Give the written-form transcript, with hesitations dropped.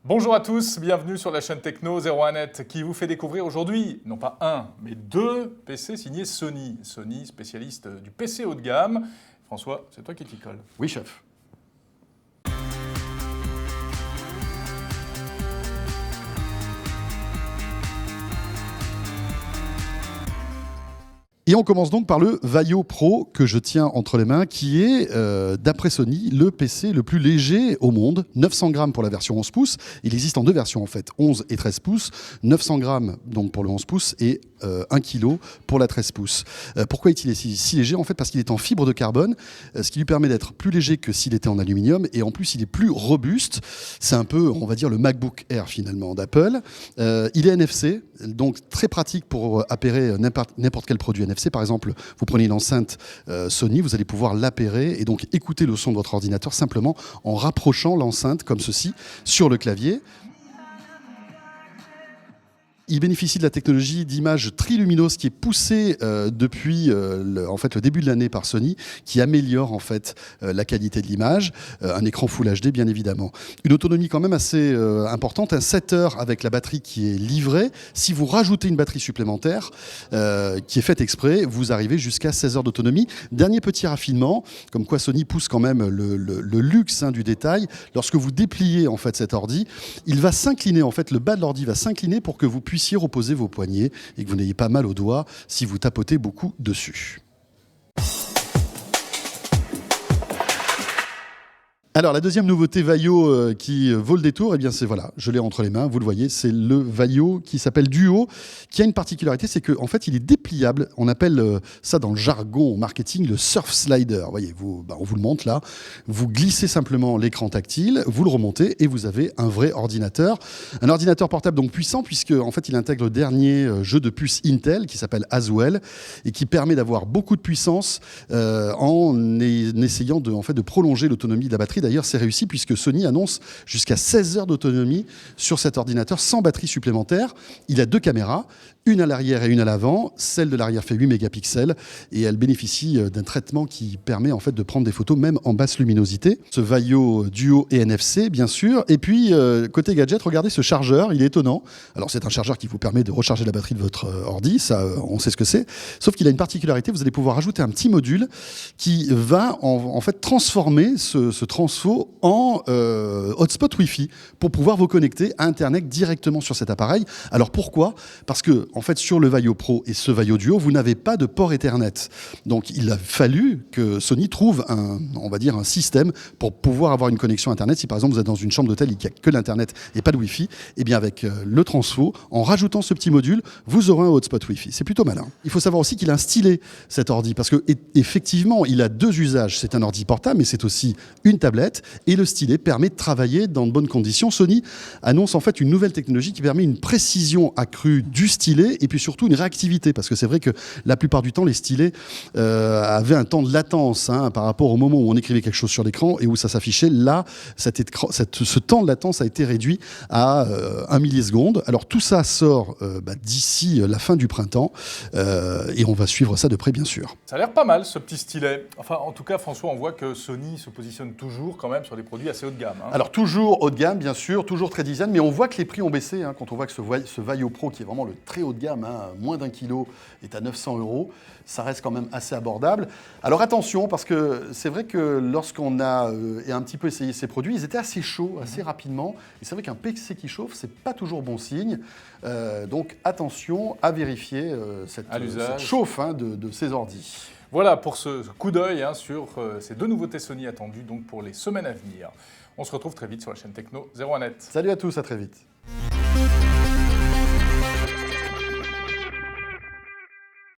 Bonjour à tous, bienvenue sur la chaîne Techno 01net qui vous fait découvrir aujourd'hui, non pas un, mais deux PC signés Sony. Sony, spécialiste du PC haut de gamme. François, c'est toi qui t'y colle. Oui, chef. Et on commence donc par le Vaio Pro que je tiens entre les mains, qui est, d'après Sony, le PC le plus léger au monde. 900 grammes pour la version 11 pouces. Il existe en deux versions en fait, 11 et 13 pouces. 900 grammes donc pour le 11 pouces et 1 kg pour la 13 pouces. Pourquoi est-il si léger? En fait, parce qu'il est en fibre de carbone, ce qui lui permet d'être plus léger que s'il était en aluminium. Et en plus, il est plus robuste. C'est un peu, on va dire, le MacBook Air finalement d'Apple. Il est NFC, donc très pratique pour appairer n'importe quel produit NFC. Par exemple, vous prenez une enceinte Sony, vous allez pouvoir l'appairer et donc écouter le son de votre ordinateur simplement en rapprochant l'enceinte comme ceci sur le clavier. Il bénéficie de la technologie d'image trilumineuse qui est poussée depuis le début de l'année par Sony, qui améliore en fait la qualité de l'image, un écran Full HD bien évidemment. Une autonomie quand même assez importante, 7 heures avec la batterie qui est livrée. Si vous rajoutez une batterie supplémentaire qui est faite exprès, vous arrivez jusqu'à 16 heures d'autonomie. Dernier petit raffinement, comme quoi Sony pousse quand même le luxe du détail. Lorsque vous dépliez en fait cet ordi, il va s'incliner en fait, le bas de l'ordi va s'incliner pour que vous puissiez reposer vos poignets et que vous n'ayez pas mal aux doigts si vous tapotez beaucoup dessus. Alors, la deuxième nouveauté Vaio qui vaut le détour, eh bien c'est voilà, je l'ai entre les mains, vous le voyez, c'est le Vaio qui s'appelle Duo, qui a une particularité, c'est qu'en fait, il est dépliable. On appelle ça dans le jargon marketing le surf slider. Vous voyez, on vous le montre là. Vous glissez simplement l'écran tactile, vous le remontez et vous avez un vrai ordinateur. Un ordinateur portable donc puissant puisque en fait, il intègre le dernier jeu de puce Intel qui s'appelle Haswell et qui permet d'avoir beaucoup de puissance en essayant de prolonger l'autonomie de la batterie. D'ailleurs, c'est réussi puisque Sony annonce jusqu'à 16 heures d'autonomie sur cet ordinateur sans batterie supplémentaire. Il a deux caméras, une à l'arrière et une à l'avant. Celle de l'arrière fait 8 mégapixels et elle bénéficie d'un traitement qui permet en fait de prendre des photos même en basse luminosité. Ce Vaio Duo et NFC, bien sûr. Et puis, côté gadget, regardez ce chargeur, il est étonnant. Alors, c'est un chargeur qui vous permet de recharger la batterie de votre ordi, ça, on sait ce que c'est. Sauf qu'il a une particularité, vous allez pouvoir ajouter un petit module qui va en fait transformer ce transfo en hotspot Wi-Fi pour pouvoir vous connecter à Internet directement sur cet appareil. Alors pourquoi? Parce que en fait sur le Vaio Pro et ce Vaio Duo, vous n'avez pas de port Ethernet. Donc il a fallu que Sony trouve un système pour pouvoir avoir une connexion Internet. Si par exemple vous êtes dans une chambre d'hôtel et qu'il n'y a que l'Internet et pas de Wi-Fi, eh bien avec le transfo, en rajoutant ce petit module, vous aurez un hotspot Wi-Fi. C'est plutôt malin. Il faut savoir aussi qu'il a un stylet cet ordi parce que effectivement il a deux usages. C'est un ordi portable mais c'est aussi une tablette et le stylet permet de travailler dans de bonnes conditions. Sony annonce en fait une nouvelle technologie qui permet une précision accrue du stylet et puis surtout une réactivité parce que c'est vrai que la plupart du temps les stylets avaient un temps de latence par rapport au moment où on écrivait quelque chose sur l'écran et où ça s'affichait. Là, ce temps de latence a été réduit à 1 milliseconde. Alors tout ça sort d'ici la fin du printemps et on va suivre ça de près bien sûr. Ça a l'air pas mal ce petit stylet. Enfin, en tout cas, François, on voit que Sony se positionne toujours quand même sur des produits assez haut de gamme. Alors toujours haut de gamme, bien sûr, toujours très design, mais on voit que les prix ont baissé quand on voit que ce Vaio Pro, qui est vraiment le très haut de gamme, moins d'1 kg, est à 900 €. Ça reste quand même assez abordable. Alors attention, parce que c'est vrai que lorsqu'on a un petit peu essayé ces produits, ils étaient assez chauds, assez rapidement. Et c'est vrai qu'un PC qui chauffe, c'est pas toujours bon signe. Donc attention à vérifier cette chauffe de ces ordis. Voilà pour ce coup d'œil sur ces deux nouveautés Sony attendues donc pour les semaines à venir. On se retrouve très vite sur la chaîne Techno 01net. Salut à tous, à très vite.